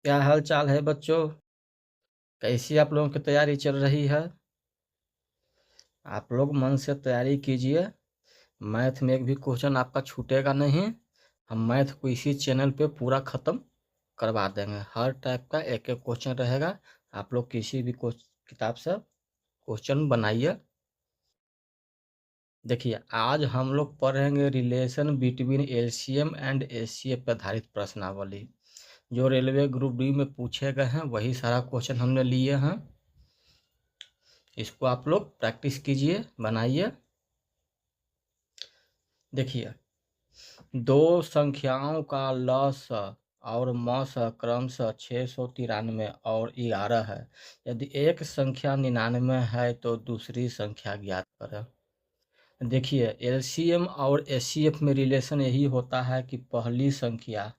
क्या हाल चाल है बच्चों? कैसी आप लोगों की तैयारी चल रही है? आप लोग मन से तैयारी कीजिए। मैथ में एक भी क्वेश्चन आपका छूटेगा नहीं। हम मैथ को इसी चैनल पे पूरा ख़त्म करवा देंगे। हर टाइप का एक एक क्वेश्चन रहेगा। आप लोग किसी भी किताब से क्वेश्चन बनाइए। देखिए, आज हम लोग पढ़ेंगे relation between LCM and HCF पर आधारित प्रश्नावली। जो रेलवे ग्रुप डी में पूछे गए हैं वही सारा क्वेश्चन हमने लिए हैं। इसको आप लोग प्रैक्टिस कीजिए, बनाइए। देखिए, दो संख्याओं का लस और मस क्रमशः 693 और 11 है। यदि एक संख्या 99 है तो दूसरी संख्या ज्ञात करें। देखिए, एलसीएम और एचसीएफ में रिलेशन यही होता है कि पहली संख्या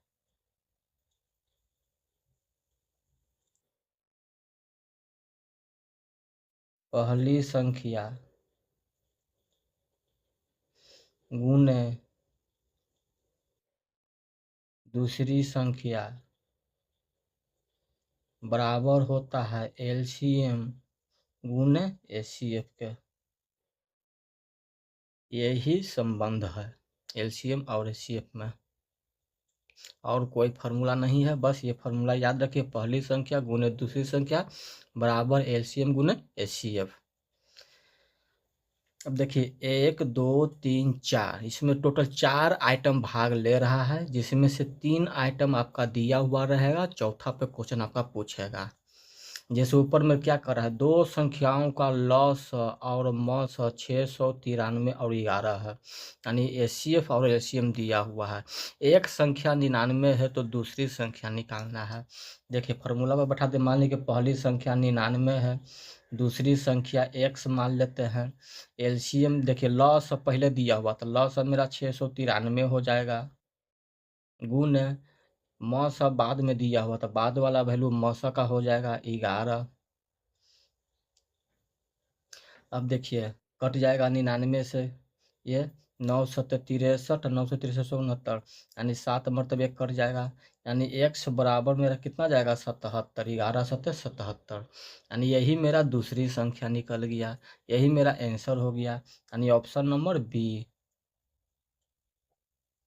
गुने दूसरी संख्या बराबर होता है एलसीएम गुने एचसीएफ के। यही संबंध है एलसीएम और एचसीएफ में। और कोई फार्मूला नहीं है, बस ये फार्मूला याद रखिए, पहली संख्या गुने दूसरी संख्या बराबर एलसीएम गुने एचसीएफ। अब देखिए, 1 2 3 4, इसमें टोटल 4 आइटम भाग ले रहा है, जिसमें से 3 आइटम आपका दिया हुआ रहेगा, चौथा पे क्वेश्चन आपका पूछेगा। जैसे ऊपर में क्या कर रहा है, दो संख्याओं का लॉस और मॉस 693 और 11 है, यानी एचसीएफ और एलसीएम दिया हुआ है। एक संख्या 99 है तो दूसरी संख्या निकालना है। देखिए, फार्मूला में बैठा दे, मान लीजिए कि पहली संख्या 99 है, दूसरी संख्या x मान लेते हैं। एलसीएम देखिए, लॉस पहले दिया हुआ तो लॉस मेरा 693 हो जाएगा, गुण मौसा बाद में दिया हुआ तो बाद वाला वैल्यू मौसा का हो जाएगा 11। अब देखिए, कट जाएगा 99 से ये 9 7 63, 9 3 69, यानी 7 मरतबे कट जाएगा, यानी x बराबर मेरा कितना जाएगा 77, 11 7 77, यानी यही मेरा दूसरी संख्या निकल गया। यही मेरा आंसर हो गया, यानी ऑप्शन नंबर बी।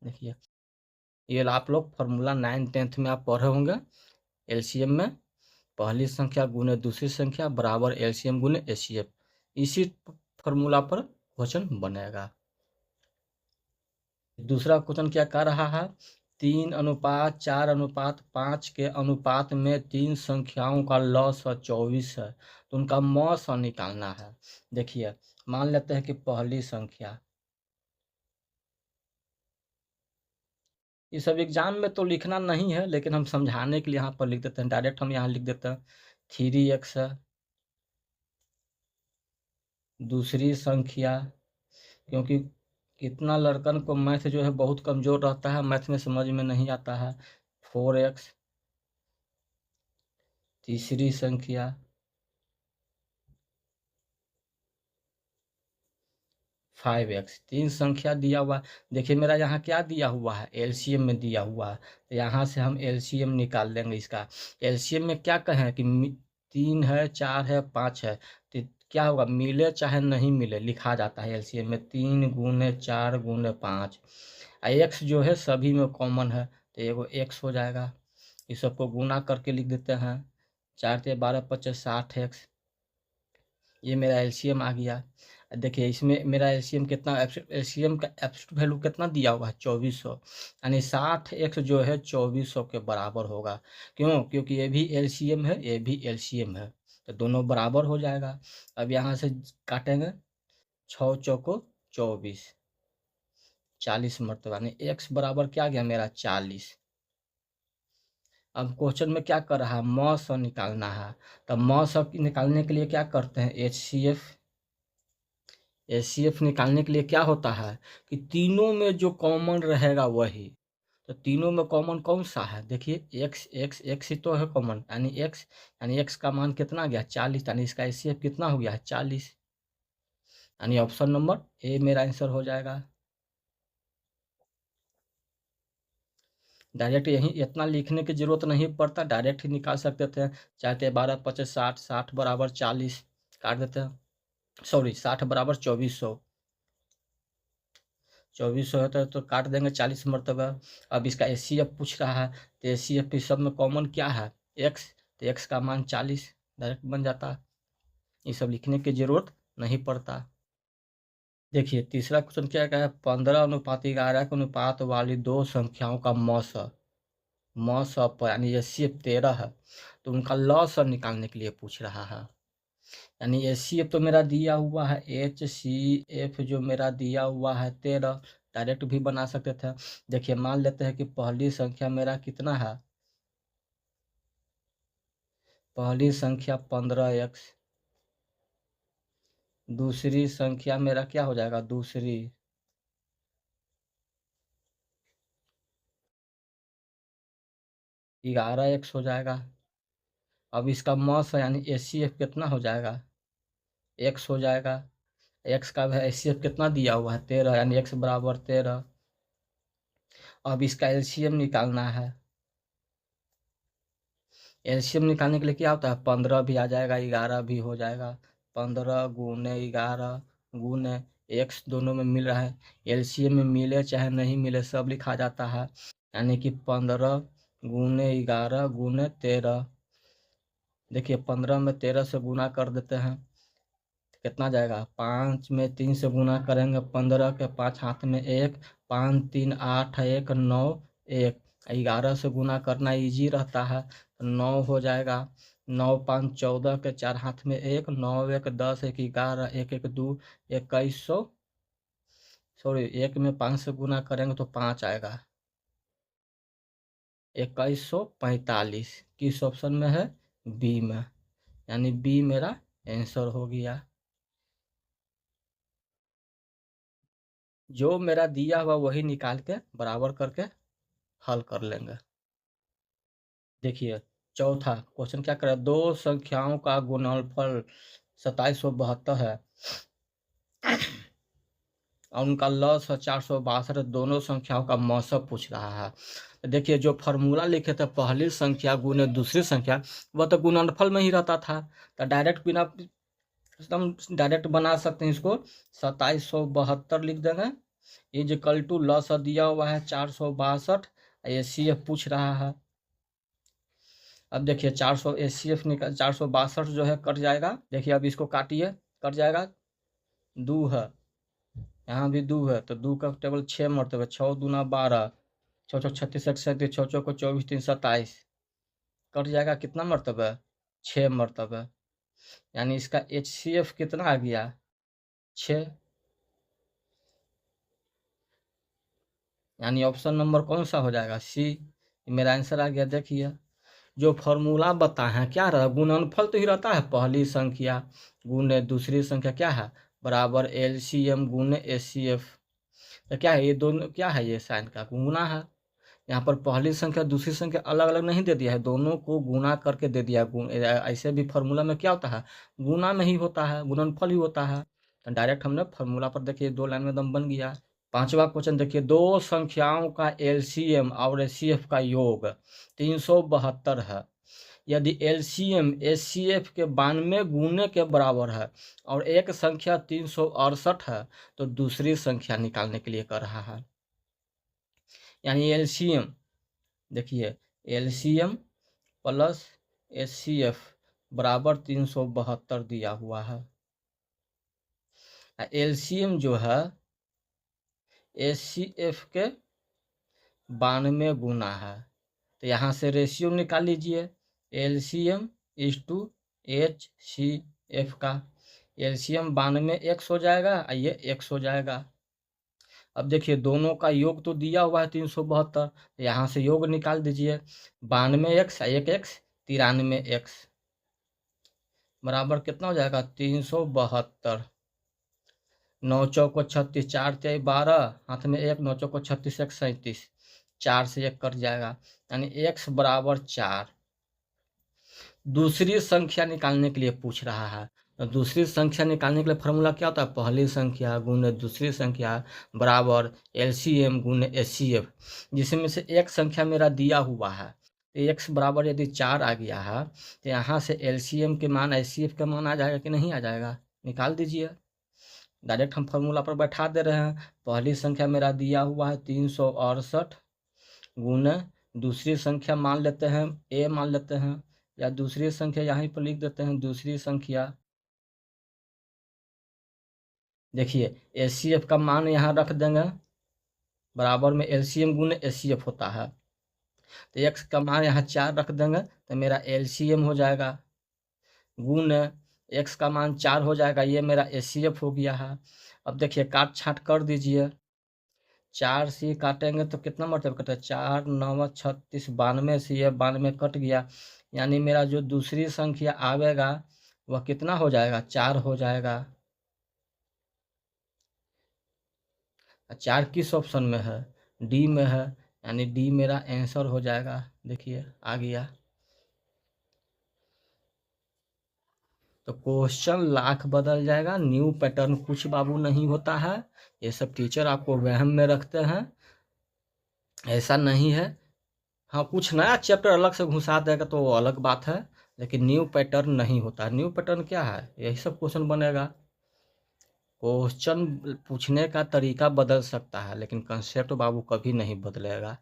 देखिए, ये आप लोग फार्मूला 9th-10th में आप पढ़े होंगे। एलसीएम में पहली संख्या गुने दूसरी संख्या बराबर एलसीएम गुने एचसीएफ, इसी फार्मूला पर क्वेश्चन बनेगा। दूसरा क्वेश्चन क्या कर रहा है, 3:4:5 के अनुपात में तीन संख्याओं का लॉस 24 है, तो उनका मॉस निकालना है। देखिए, मान लेते हैं कि पहली संख्या, ये सब एग्जाम में तो लिखना नहीं है, लेकिन हम समझाने के लिए यहाँ पर लिख देते हैं, डायरेक्ट हम यहाँ लिख देते हैं 3x है। दूसरी संख्या, क्योंकि कितना लड़कन को मैथ जो है बहुत कमज़ोर रहता है, मैथ में समझ में नहीं आता है, 4x। तीसरी संख्या 5x। तीन संख्या दिया हुआ, देखिए मेरा यहाँ क्या दिया हुआ है, एलसीएम में दिया हुआ है, तो यहाँ से हम एलसीएम निकाल लेंगे इसका। एलसीएम में क्या कहें कि 3 है, 4 है, 5 है, तो क्या होगा, मिले चाहे नहीं मिले लिखा जाता है एलसीएम में 3 गुने 4 गुने 5। एक्स जो है सभी में कॉमन है, तो एगो एक्स हो जाएगा। इस सबको गुना करके लिख देते हैं, 4 × 12 = 60x। ये मेरा एलसीएम आ गया। देखिए, इसमें मेरा एलसीएम कितना, एलसीएम का एब्सोल्यूट वैल्यू कितना दिया हुआ है 2400, यानी 60x जो है 2400 के बराबर होगा। क्यों? क्योंकि ये भी एलसीएम है, ये भी एलसीएम है, तो दोनों बराबर हो जाएगा। अब यहाँ से काटेंगे, 6 चौको 24, 40 मरतबा, यानी x बराबर क्या गया मेरा 40। अब क्वेश्चन में क्या कर रहा है, मॉस निकालना है, तो मॉस निकालने के लिए क्या करते हैं, एचसीएफ निकालने के लिए क्या होता है कि तीनों में जो कॉमन रहेगा वही, तो तीनों में कॉमन कौन सा है, देखिए एक्स एक्स एक्स ही तो है कॉमन, यानी एक्स का मान कितना गया 40, यानी इसका एचसीएफ कितना हो गया है 40, यानी ऑप्शन नंबर ए मेरा आंसर हो जाएगा। डायरेक्ट यही इतना लिखने की जरूरत नहीं पड़ता, डायरेक्ट ही निकाल सकते थे। चाहते 12 25 60, 60 बराबर 40 काट देते हैं, सॉरी 60 बराबर 2400, 2400 होता है तो काट देंगे 40 मरतबा। अब इसका एचसीएफ पूछ रहा है, तो एचसीएफ सब में कॉमन क्या है, एक्स, तो एक्स का मान 40 डायरेक्ट बन जाता है, ये सब लिखने की जरूरत नहीं पड़ता। देखिए तीसरा क्वेश्चन क्या है, 15 अनुपात 11 के अनुपात वाली दो संख्याओं का मौस यानी एचसीएफ 13 है, तो उनका लॉस निकालने के लिए पूछ रहा है। यानी एचसीएफ तो मेरा दिया हुआ है, एचसीएफ जो मेरा दिया हुआ है 13, डायरेक्ट भी बना सकते थे। देखिए मान लेते हैं कि पहली संख्या मेरा कितना है, पहली संख्या 15x, दूसरी संख्या मेरा क्या हो जाएगा, दूसरी 11x हो जाएगा। अब इसका मॉस यानी एचसीएफ कितना हो जाएगा, x हो जाएगा। x का एचसीएफ कितना दिया हुआ है 13, यानी x बराबर 13। अब इसका एलसीएम निकालना है, एलसीएम निकालने के लिए क्या होता है, 15 भी आ जाएगा, 11 भी हो जाएगा, 15 गुने 11 गुने x दोनों में मिल रहा है, एलसीएम में मिले चाहे नहीं मिले सब लिखा जाता है। यानी कि 15 गुने 11 गुने 13, देखिए 15 में 13 से गुना कर देते हैं, कितना जाएगा, 5 में 3 से गुना करेंगे, 15 के 5 हाथ में 1, 5 3 8 1 9 1, 11 से गुना करना इजी रहता है, 9 हो जाएगा, 9 5 14 के 4 हाथ में 1, 9 1 10 1 11 1 1 2 2100, सॉरी 1 में 5 से गुना करेंगे तो 5 आएगा, 2145 किस ऑप्शन में है, बी में, यानी बी मेरा आंसर हो गया। जो मेरा दिया हुआ वही निकाल के बराबर करके हल कर लेंगे। देखिए चौथा क्वेश्चन क्या करे, दो संख्याओं का गुणनफल 2772 है और उनका लॉस है 462, दोनों संख्याओं का मौसम पूछ रहा है। तो देखिए जो फार्मूला लिखे थे पहली संख्या गुने दूसरी संख्या, वह तो गुणनफल में ही रहता था, तो डायरेक्ट बिना एकदम डायरेक्ट बना सकते हैं इसको, 2772 लिख देंगे, इज इक्वल टू लॉस दिया हुआ है 462, एचसीएफ पूछ रहा है। अब देखिए 400 एचसीएफ निकल 462 जो है कट जाएगा, देखिए अब इसको काटिए, कट जाएगा, 2 है, यहाँ भी 2 है, तो 2 का टेबल 6 मरतबे, 6 दूना 12, 6 6 36 37, 6 6 को 24 3 27, कट जाएगा कितना मरतबे, 6 मरतबे, यानी इसका एचसीएफ कितना आ गया, 6, यानी ऑप्शन नंबर कौन सा हो जाएगा, सी, मेरा आंसर आ गया। देखिए जो फॉर्मूला बताए हैं क्या रहा, गुणनफल तो ही रहता है, पहली संख्या गुने दूसरी संख्या क्या है बराबर एलसीएम गुने एचसीएफ, तो क्या है ये दोनों, क्या है ये साइन का गुना है, यहाँ पर पहली संख्या दूसरी संख्या अलग अलग नहीं दे दिया है, दोनों को गुना करके दे दिया। ऐसे भी फार्मूला में क्या होता है, गुना में ही होता है, गुणनफल ही होता है, तो डायरेक्ट हमने फार्मूला पर देखिए 2 लाइन में दम बन गया। पांचवा क्वेश्चन देखिए, दो संख्याओं का एलसीएम और एचसीएफ का योग 372 है, यदि एलसीएम एचसीएफ के 92 गुने के बराबर है और एक संख्या 368 है, तो दूसरी संख्या निकालने के लिए कर रहा है। यानी एलसीएम देखिए, एलसीएम प्लस एचसीएफ बराबर 372 दिया हुआ है। एलसीएम जो है एचसीएफ के 92 गुना है, तो यहाँ से रेशियो निकाल लीजिए, एलसीएम इज टू एचसीएफ का, एलसीएम 92 x हो जाएगा, ये x हो जाएगा। अब देखिए दोनों का योग तो दिया हुआ है 372, यहाँ से योग निकाल दीजिए, 92x 1x 93x बराबर कितना हो जाएगा, 372, 9 चौको 36, 4 3 12, हाथ में 1, 9 चौको 36 1 37, 4 से 1 कट जाएगा, यानी x बराबर 4। दूसरी संख्या निकालने के लिए पूछ रहा है, तो दूसरी संख्या निकालने के लिए फार्मूला क्या होता है, पहली संख्या गुने दूसरी संख्या बराबर एलसीएम गुने एचसीएफ, जिसमें से एक संख्या मेरा दिया हुआ है तो एक्स बराबर यदि 4 आ गया है तो यहाँ से एलसीएम के मान एचसीएफ का मान आ जाएगा कि नहीं आ जाएगा, निकाल दीजिए। डायरेक्ट हम फार्मूला पर बैठा दे रहे हैं। पहली संख्या मेरा दिया हुआ है 368 गुने दूसरी संख्या मान लेते हैं ए मान लेते हैं, या दूसरी संख्या यहाँ पर लिख देते हैं दूसरी संख्या। देखिए एचसीएफ का मान यहाँ रख देंगे बराबर में एलसीएम गुने एचसीएफ होता है, तो एक्स का मान यहाँ 4 रख देंगे तो मेरा एलसीएम हो जाएगा, गुण एक्स का मान 4 हो जाएगा, ये मेरा एचसीएफ हो गया है। अब देखिए काट छाट कर दीजिए, 4 से काटेंगे तो कितना मतलब कटा, 4 9 36 92 से ये 92 कट गया, यानी मेरा जो दूसरी संख्या आवेगा वह कितना हो जाएगा, 4 हो जाएगा। 4 किस ऑप्शन में है, डी में है, यानी डी मेरा आंसर हो जाएगा। देखिए आ गया। तो क्वेश्चन लाख बदल जाएगा, न्यू पैटर्न कुछ बाबू नहीं होता है, ये सब टीचर आपको वहम में रखते हैं, ऐसा नहीं है। हाँ कुछ नया चैप्टर अलग से घुसा देगा तो वो अलग बात है, लेकिन न्यू पैटर्न नहीं होता। न्यू पैटर्न क्या है, यही सब क्वेश्चन बनेगा। क्वेश्चन पूछने का तरीका बदल सकता है लेकिन कंसेप्ट बाबू कभी नहीं बदलेगा।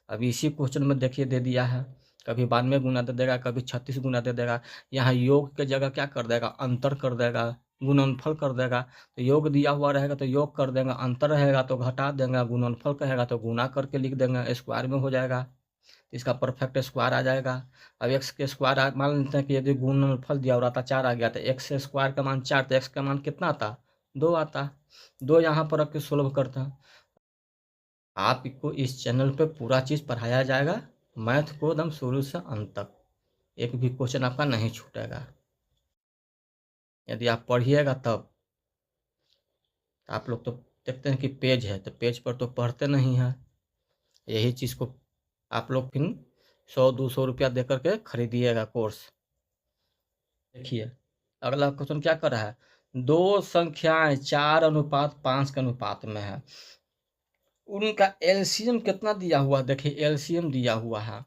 अभी इसी क्वेश्चन में देखिए दे दिया है, कभी 92 गुना दे देगा, कभी 36 गुना दे देगा, यहाँ योग के जगह क्या कर देगा, अंतर कर देगा, गुणनफल कर देगा। तो योग दिया हुआ रहेगा तो योग कर देंगे, अंतर रहेगा तो घटा देंगे, गुणनफल कहेगा तो गुना करके लिख देंगे, स्क्वायर में हो जाएगा, इसका परफेक्ट स्क्वायर आ जाएगा। अब एक्स के स्क्वायर मान लेते हैं कि यदि गुणनफल दिया हुआ था 4 आ गया तो एक्स स्क्वायर का मान 4, तो एक्स का मान कितना आता, 2 आता। 2 यहाँ पर रख के सोल्व करते हैं। आपको इस चैनल पे पूरा चीज़ पढ़ाया जाएगा, मैथ को एकदम शुरू से अंत तक, एक भी क्वेश्चन आपका नहीं छूटेगा। यदि आप पढ़िएगा तब, आप लोग तो देखते हैं कि पेज है तो पेज पर तो पढ़ते नहीं हैं, यही चीज़ को आप लोग फिर 100-200 रुपया दे करके खरीदिएगा कोर्स। देखिए अगला क्वेश्चन क्या कर रहा है, दो संख्याएं 4:5 के अनुपात में है, उनका एलसीएम कितना दिया हुआ, देखिए एलसीएम दिया हुआ है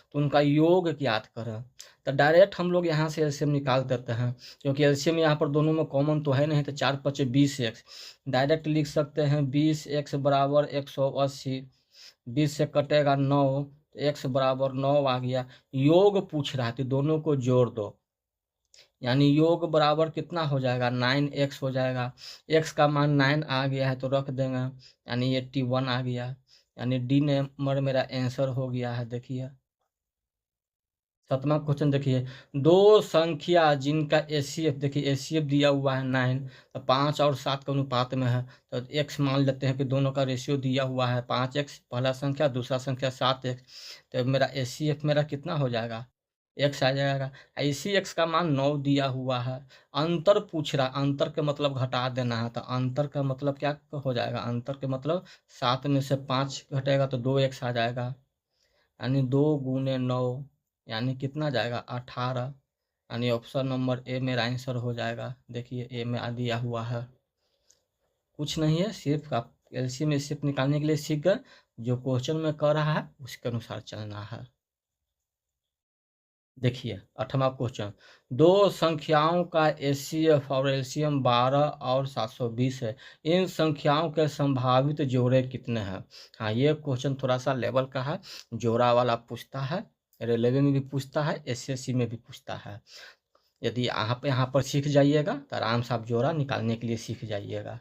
तो उनका योग ज्ञात करें। तो डायरेक्ट हम लोग यहाँ से एलसीएम निकाल देते हैं, क्योंकि एलसीएम यहाँ पर दोनों में कॉमन तो है नहीं, तो 4 5 20 एक्स डायरेक्ट लिख सकते हैं। 20 एक्स बराबर 180, 20 से कटेगा 9, तो एक्स बराबर 9 आ गया। योग पूछ रहा है तो दोनों को जोड़ दो, यानी योग बराबर कितना हो जाएगा, 9x हो जाएगा। x का मान 9 आ गया है तो रख देंगे, यानी 81 आ गया, यानी डी नंबर मेरा आंसर हो गया है। देखिए 7वां क्वेश्चन देखिए, दो संख्या जिनका एचसीएफ, देखिए एचसीएफ दिया हुआ है 9, तो 5 और 7 के अनुपात में है, तो x मान लेते हैं कि दोनों का रेशियो दिया हुआ है 5x पहला संख्या, दूसरा संख्या 7x, तो मेरा एचसीएफ मेरा कितना हो जाएगा, x आ जाएगा। इसी x का मान 9 दिया हुआ है। अंतर पूछ रहा, अंतर के मतलब घटा देना है, तो अंतर का मतलब क्या हो जाएगा, अंतर के मतलब 7 में से 5 घटेगा तो 2x आ जाएगा, यानी 2 गुने 9, यानी कितना जाएगा 18, यानी ऑप्शन नंबर ए मेरा आंसर हो जाएगा। देखिए ए में आ दिया हुआ है, कुछ नहीं है, सिर्फ आप एलसीएम में सिर्फ निकालने के लिए सीख गए, जो क्वेश्चन में कर रहा है उसके अनुसार चलना है। देखिए 8वां क्वेश्चन, दो संख्याओं का एचसीएफ और एलसीएम 12 और 720 है, इन संख्याओं के संभावित जोड़े कितने हैं। हाँ ये क्वेश्चन थोड़ा सा लेवल का है, जोड़ा वाला पूछता है, रेलवे में भी पूछता है, एसएससी में भी पूछता है। यदि आप यहाँ पर सीख जाइएगा तो आराम से आप जोड़ा निकालने के लिए सीख जाइएगा।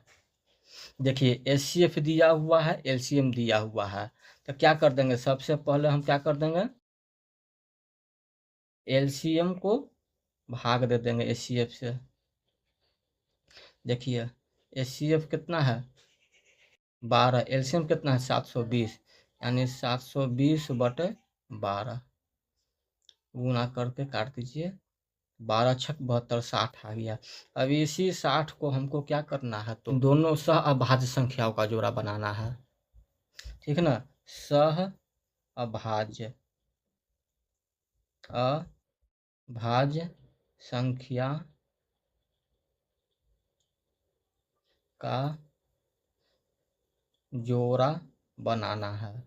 देखिए एचसीएफ दिया हुआ है, एलसीएम दिया हुआ है, तो क्या कर देंगे, सबसे पहले हम क्या कर देंगे, एलसीएम को भाग दे देंगे एचसीएफ से। देखिए एचसीएफ कितना है 12, एलसीएम कितना है 720, यानी 720/12 गुना करके काट दीजिए, 12 छक 72, 60 आ गया। अब इसी 60 को हमको क्या करना है, तो दोनों सह अभाज्य संख्याओं का जोड़ा बनाना है, ठीक है ना, सह अभाज्य अभाज्य संख्या का जोड़ा बनाना है।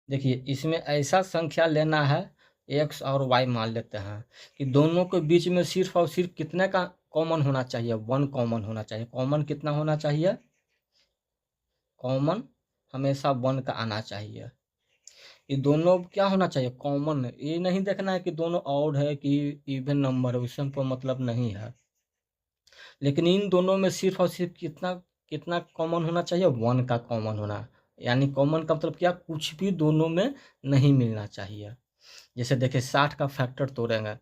देखिए इसमें ऐसा संख्या लेना है, एक्स और वाई मान लेते हैं कि दोनों के बीच में सिर्फ और सिर्फ कितने का कॉमन होना चाहिए, 1 कॉमन होना चाहिए। कॉमन कितना होना चाहिए? कॉमन हमेशा 1 का आना चाहिए। ये दोनों क्या होना चाहिए? कॉमन। ये नहीं देखना है कि दोनों ऑड है कि इवन नंबर है, उससे हमको मतलब नहीं है। लेकिन इन दोनों में सिर्फ और सिर्फ कितना कितना कॉमन होना चाहिए? 1 का कॉमन होना। यानी कॉमन का मतलब क्या? कुछ भी दोनों में नहीं मिलना चाहिए। जैसे देखिए 60 का फैक्टर तोड़ेंगे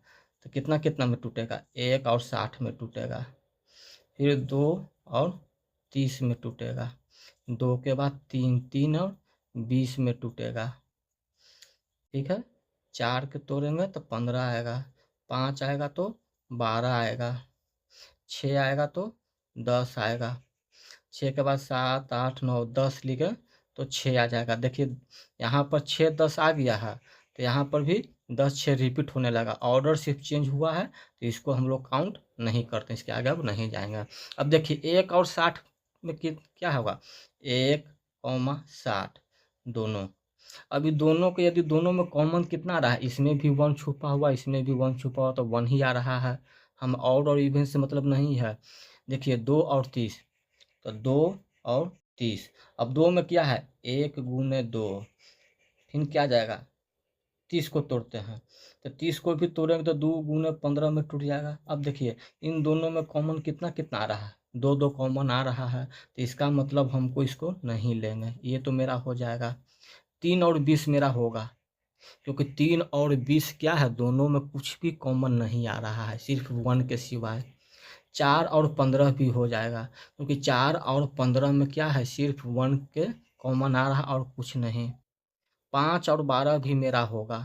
तो कितना कितना में टूटेगा? 1 और 60 में टूटेगा। फिर 2 और 30 में टूटेगा। 2 के बाद 3, 3 और 20 में टूटेगा। ठीक है। 4 के तोड़ेंगे तो 15 आएगा, 5 आएगा तो 12 आएगा, 6 आएगा तो 10 आएगा। 6 के बाद 7, 8, 9, 10 लिखे तो 6 आ जाएगा। देखिए यहाँ पर 6, 10 आ गया है, तो यहाँ पर भी 10, 6 रिपीट होने लगा। ऑर्डर सिर्फ चेंज हुआ है, तो इसको हम लोग काउंट नहीं करते, इसके आगे अब नहीं जाएंगे। अब देखिए 1 और 60 में क्या होगा? 1, 60 अभी दोनों के यदि दोनों में कॉमन कितना रहा है? इसमें भी 1 छुपा हुआ, इसमें भी 1 छुपा हुआ, तो 1 ही आ रहा है। हम ऑड और इवन से मतलब नहीं है। देखिए 2 और 30, तो 2 और 30। अब 2 में क्या है? 1 गुने 2, फिर क्या जाएगा? 30 को तोड़ते हैं, तो 30 को भी तोड़ेंगे तो 2 गुने 15 में टूट जाएगा। अब देखिए इन दोनों में कॉमन कितना कितना आ रहा है? 2 2 कॉमन आ रहा है, तो इसका मतलब हमको इसको नहीं लेंगे। ये तो मेरा हो जाएगा। 3 और 20 मेरा होगा, क्योंकि 3 और 20 क्या है? दोनों में कुछ भी कॉमन नहीं आ रहा है, सिर्फ 1 के सिवाय। 4 और 15 भी हो जाएगा, क्योंकि 4 और 15 में क्या है? सिर्फ 1 के कॉमन आ रहा है और कुछ नहीं। 5 और 12 भी मेरा होगा,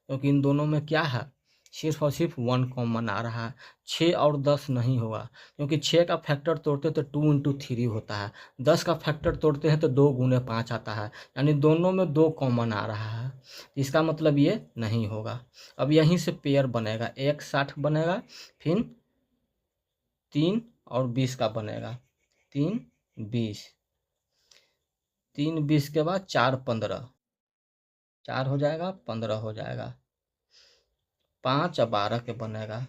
क्योंकि इन दोनों में क्या है? सिर्फ और सिर्फ 1 कॉमन आ रहा है। 6 और 10 नहीं होगा, क्योंकि 6 का फैक्टर तोड़ते तो 2 इंटू 3 होता है। 10 का फैक्टर तोड़ते हैं तो 2 गुने 5 आता है, यानी दोनों में 2 कॉमन आ रहा है। इसका मतलब ये नहीं होगा। अब यहीं से पेयर बनेगा, 1 60 बनेगा, फिर 3 और 20 का बनेगा। 3 20, 3 20 के बाद 4 15, 4 हो जाएगा, 15 हो जाएगा। 5 और 12 के बनेगा,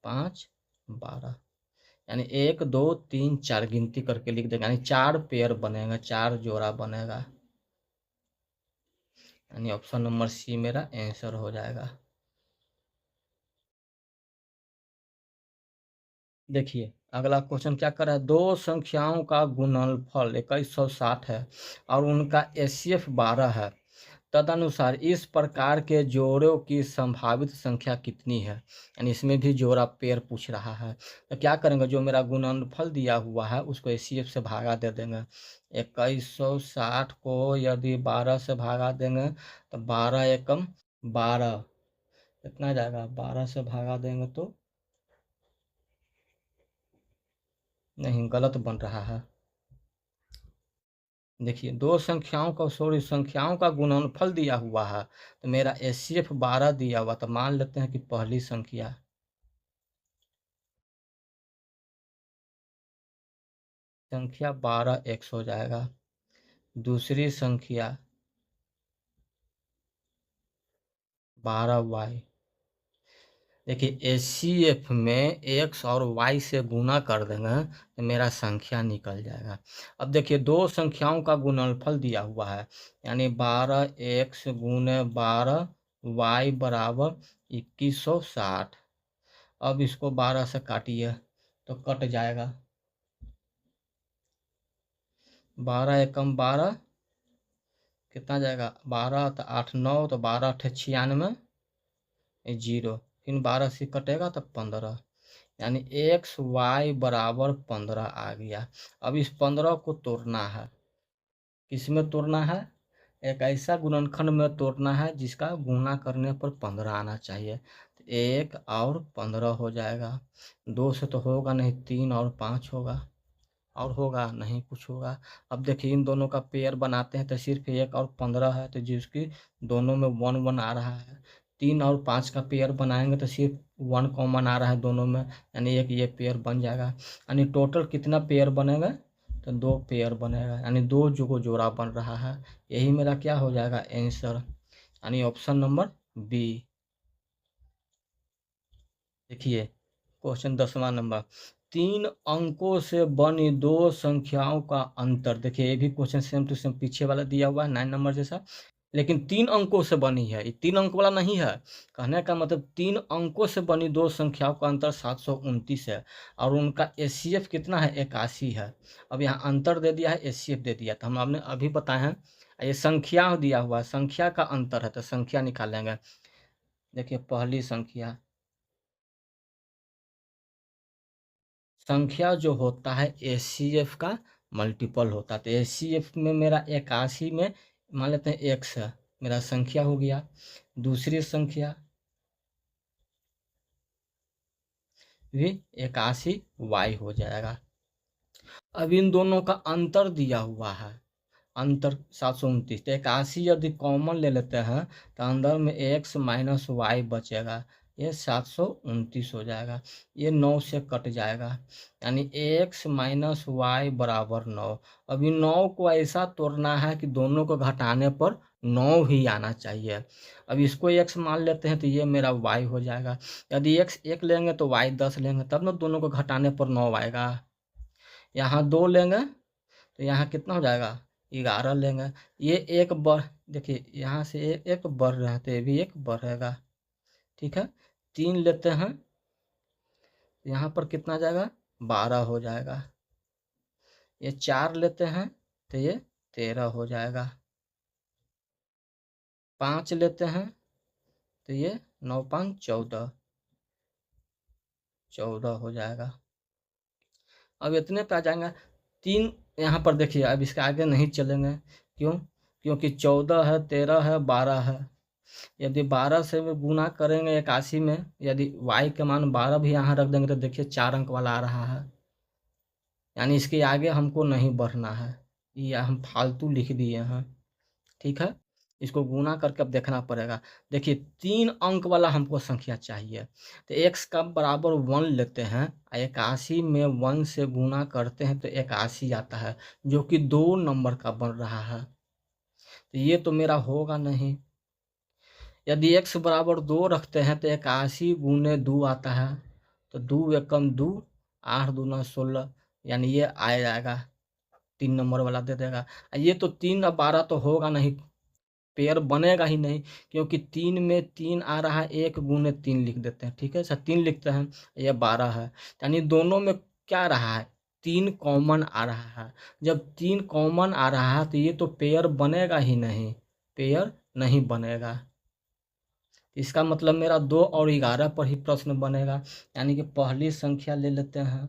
5 12, यानी 1 2 3 4 गिनती करके लिख देंगे, यानी 4 पेयर बनेगा, 4 जोड़ा बनेगा। यानी ऑप्शन नंबर सी मेरा आंसर हो जाएगा। देखिए अगला क्वेश्चन क्या कर रहा है? दो संख्याओं का गुणनफल 2160 है और उनका एचसीएफ 12 है। तदनुसार इस प्रकार के जोड़ों की संभावित संख्या कितनी है? यानी इसमें भी जोड़ा पेयर पूछ रहा है। तो क्या करेंगे? जो मेरा गुणनफल दिया हुआ है उसको एचसीएफ से भागा दे देंगे। 2160 को यदि 12 से भागा देंगे तो 12 एकम 12 कितना जाएगा? 12 से भागा देंगे तो नहीं, गलत बन रहा है। देखिए दो संख्याओं का संख्याओं का गुणनफल दिया हुआ है, तो मेरा एचसीएफ 12 दिया हुआ, तो मान लेते हैं कि पहली संख्या 12 एक्स हो जाएगा। दूसरी संख्या 12 वाई। देखिए एचसीएफ में एक्स और वाई से गुना कर देंगे तो मेरा संख्या निकल जाएगा। अब देखिए दो संख्याओं का गुणनफल दिया हुआ है, यानी 12 एक्स गुने 12 वाई बराबर 2160। अब इसको 12 से काटिए तो कट जाएगा। 12 एकम 12 कितना जाएगा? 12 तो 8 9, तो 12 8 96, 0, फिर 12 से कटेगा तो 15, यानी एक्स वाई बराबर 15 आ गया। अब इस 15 को तोड़ना है। किस में तोड़ना है? एक ऐसा गुणनखंड में तोड़ना है जिसका गुणा करने पर 15 आना चाहिए। तो 1 और 15 हो जाएगा। 2 से तो होगा नहीं, 3 और 5 होगा, और होगा नहीं, कुछ होगा। अब देखिए इन दोनों का पेयर बनाते हैं तो सिर्फ 1 और 15 है, तो जिसकी दोनों में 1 1 आ रहा है। 3 और 5 का पेयर बनाएंगे तो सिर्फ 1 कॉमन आ रहा है दोनों में, यानी एक ये पेयर बन जाएगा। यानी टोटल कितना पेयर बनेगा, तो 2 पेयर बनेगा, यानी 2 जो जोड़ा बन रहा है। यही मेरा क्या हो जाएगा आंसर, यानी ऑप्शन नंबर बी। देखिए क्वेश्चन 10वां नंबर, 3 अंकों से बनी 2 संख्याओं का अंतर। देखिए ये भी क्वेश्चन सेम टू सेम पीछे वाला दिया हुआ है 9 नंबर जैसा, लेकिन 3 अंकों से बनी है, ये 3 अंक वाला नहीं है। कहने का मतलब 3 अंकों से बनी 2 संख्याओं का अंतर 729 है, और उनका एचसीएफ कितना है, 81 है। अब यहाँ अंतर दे दिया है, एचसीएफ दे दिया, तो हम आपने अभी बताए हैं ये संख्या दिया हुआ है, संख्या का अंतर है, तो संख्या निकालेंगे। देखिए पहली संख्या, संख्या जो होता है एचसीएफ का मल्टीपल होता है, तो एचसीएफ में मेरा 81 में मान लेते हैं एक्स है, मेरा संख्या हो गया। दूसरी संख्या भी 81 वाई हो जाएगा। अब इन दोनों का अंतर दिया हुआ है, अंतर 729, तो 81 यदि कॉमन ले लेते हैं तो अंदर में एक्स माइनस वाई बचेगा, ये 729 हो जाएगा। ये 9 से कट जाएगा, यानी एक्स माइनस वाई बराबर 9। अभी 9 को ऐसा तोड़ना है कि दोनों को घटाने पर 9 ही आना चाहिए। अब इसको एक्स मान लेते हैं तो ये मेरा वाई हो जाएगा। यदि एक्स 1 लेंगे तो वाई 10 लेंगे, तब ना दोनों को घटाने पर 9 आएगा। यहाँ 2 लेंगे तो यहाँ कितना हो जाएगा, 11 लेंगे। ये एक बढ़, देखिए यहाँ से एक बढ़ रहा है तो ये भी एक बढ़ेगा, ठीक है। 3 लेते हैं, यहाँ पर कितना जाएगा, 12 हो जाएगा। ये 4 लेते हैं तो ये 13 हो जाएगा। 5 लेते हैं तो ये 9 5 14, 14 हो जाएगा। अब इतने पे आ जाएंगे। 3 यहाँ पर देखिए, अब इसके आगे नहीं चलेंगे, क्यों, क्योंकि 14 है, 13 है, 12 है। यदि 12 से भी गुना करेंगे 81 में, यदि y के मान 12 भी यहाँ रख देंगे तो देखिए 4 अंक वाला आ रहा है, यानी इसके आगे हमको नहीं बढ़ना है, ये हम फालतू लिख दिए हैं, ठीक है। इसको गुना करके अब देखना पड़ेगा। देखिए 3 अंक वाला हमको संख्या चाहिए, तो x का बराबर 1 लेते हैं, 81 में 1 से गुना करते हैं तो 81 आता है, जो कि 2 नंबर का बन रहा है, तो ये तो मेरा होगा नहीं। यदि x बराबर 2 रखते हैं तो 81 गुने 2 आता है, तो 2 एकम 2, 8 दूना 16, यानी ये आ जाएगा, 3 नंबर वाला दे देगा। ये तो 3 और 12 तो होगा नहीं, पेयर बनेगा ही नहीं, क्योंकि 3 में 3 आ रहा है, 1 गुने 3 लिख देते हैं, ठीक है सर, 3 लिखते हैं, ये 12 है, यानी दोनों में क्या रहा है, 3 कॉमन आ रहा है। जब 3 कॉमन आ रहा है तो ये तो पेयर बनेगा ही नहीं, पेयर नहीं बनेगा। इसका मतलब मेरा 2 और 11 पर ही प्रश्न बनेगा, यानी कि पहली संख्या ले लेते हैं,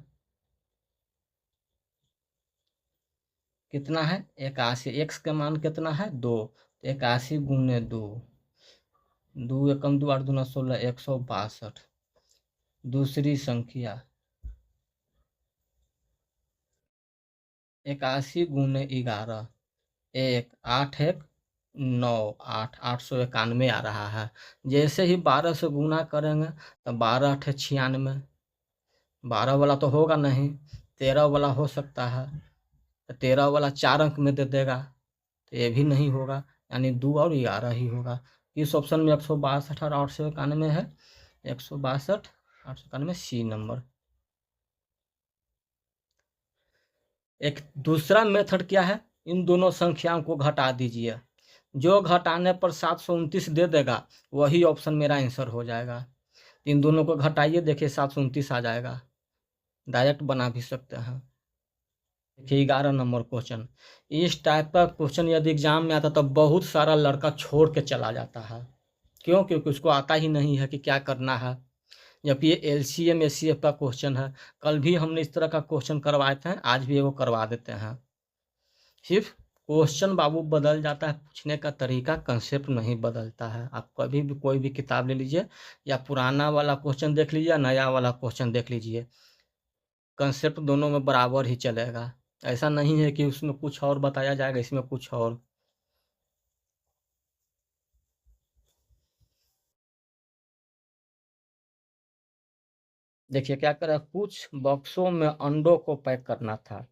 कितना है 81, एक्स का मान कितना है 2, 81 गुने 2, 2 एकम 2, 8 दूना 16, 162। दूसरी संख्या 81 गुने 11, 1 8 1 9, 8 891 आ रहा है। जैसे ही 12 से गुना करेंगे तो 12 8 96, 12 वाला तो होगा नहीं, 13 वाला हो सकता है, तो 13 वाला 4 अंक में दे देगा, तो ये भी नहीं होगा, यानी 2 और 11 ही होगा। इस ऑप्शन में 162 और 891 है, 162 891 सी नंबर। एक दूसरा मेथड क्या है, इन दोनों संख्याओं को घटा दीजिए, जो घटाने पर 729 दे देगा वही ऑप्शन मेरा आंसर हो जाएगा। इन दोनों को घटाइए, देखिए 729 आ जाएगा, डायरेक्ट बना भी सकते हैं। देखिए 11 नंबर क्वेश्चन, इस टाइप का क्वेश्चन यदि एग्जाम में आता तो बहुत सारा लड़का छोड़ के चला जाता है, क्यों, क्योंकि उसको आता ही नहीं है कि क्या करना है, जबकि ये एलसीएम एचसीएफ का क्वेश्चन है। कल भी हमने इस तरह का क्वेश्चन करवाए थे, आज भी वो करवा देते हैं। सिर्फ क्वेश्चन बाबू बदल जाता है, पूछने का तरीका, कंसेप्ट नहीं बदलता है। आप कभी भी कोई भी किताब ले लीजिए, या पुराना वाला क्वेश्चन देख लीजिए, नया वाला क्वेश्चन देख लीजिए, कंसेप्ट दोनों में बराबर ही चलेगा। ऐसा नहीं है कि उसमें कुछ और बताया जाएगा, इसमें कुछ और। देखिए क्या करें, कुछ बक्सों में अंडों को पैक करना था।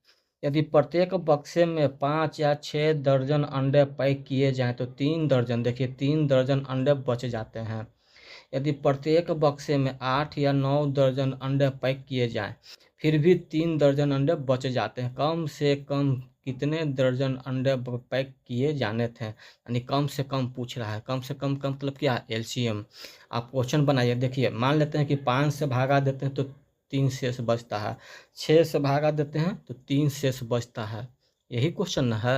यदि प्रत्येक बक्से में 5 या 6 दर्जन अंडे पैक किए जाएं तो 3 दर्जन, देखिए 3 दर्जन अंडे बच जाते हैं। यदि प्रत्येक बक्से में 8 या 9 दर्जन अंडे पैक किए जाएं फिर भी 3 दर्जन अंडे बच जाते हैं। कम से कम कितने दर्जन अंडे पैक किए जाने थे, यानी कम से कम पूछ रहा है। कम से कम का मतलब क्या है, एलसीएम। आप क्वेश्चन बनाइए। देखिए मान लेते हैं कि 5 से भागा देते हैं तो 3 शेष बचता है, 6 से भागा देते हैं तो 3 शेष बचता है। यही क्वेश्चन है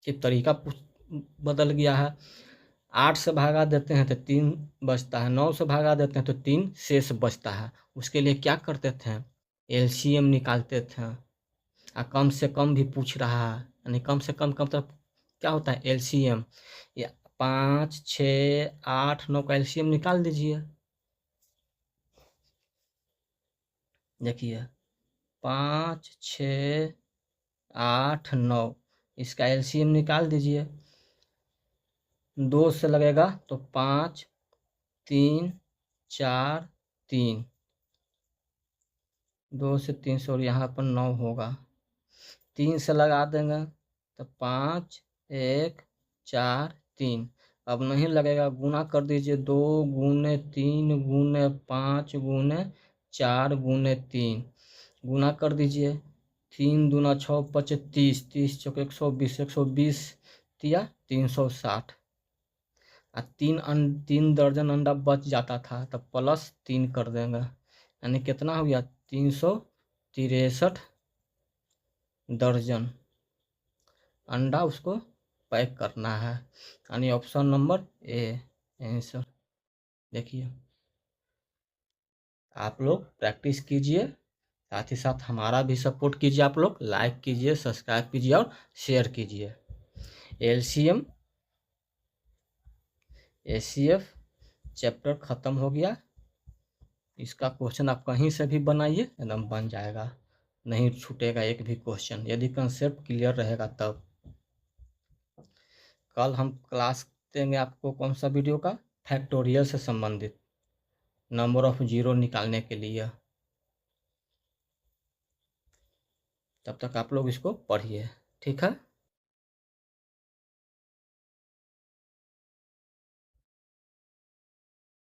कि तरीका बदल गया है। 8 से भागा देते हैं तो 3 बचता है, 9 से भागा देते हैं तो 3 शेष बचता है। उसके लिए क्या करते थे, एलसीएम निकालते थे। कम से कम भी पूछ रहा है, यानी कम से कम का मतलब क्या होता है, एलसीएम। या 5, 6, 8, 9 का एलसीएम निकाल दीजिए। देखिए 5, 6, 8, 9, इसका एलसीएम निकाल दीजिए। 2 से लगेगा तो 5, 3, 4, 3, 2 से 3 से, और यहाँ पर 9 होगा। 3 से लगा देंगे तो 5, 1, 4, 3। अब नहीं लगेगा, गुना कर दीजिए। 2 गुने 3 गुने 5 गुने 4 गुने 3, गुना कर दीजिए। 3 दूना 6 5 30, 30 चौके 120, 120 दिया 360। 3 दर्जन अंडा बच जाता था, तब +3 कर देंगे, यानी कितना हो गया, 363 दर्जन अंडा उसको पैक करना है, यानी ऑप्शन नंबर ए आंसर। देखिए आप लोग प्रैक्टिस कीजिए, साथ ही साथ हमारा भी सपोर्ट कीजिए। आप लोग लाइक कीजिए, सब्सक्राइब कीजिए और शेयर कीजिए। एलसीएम एसीएफ चैप्टर ख़त्म हो गया। इसका क्वेश्चन आप कहीं से भी बनाइए, एकदम बन जाएगा, नहीं छूटेगा एक भी क्वेश्चन, यदि कंसेप्ट क्लियर रहेगा तब। कल हम क्लास देंगे आपको कौन सा वीडियो का, फैक्टोरियल से संबंधित, नंबर ऑफ जीरो निकालने के लिए। तब तक आप लोग इसको पढ़िए, ठीक है।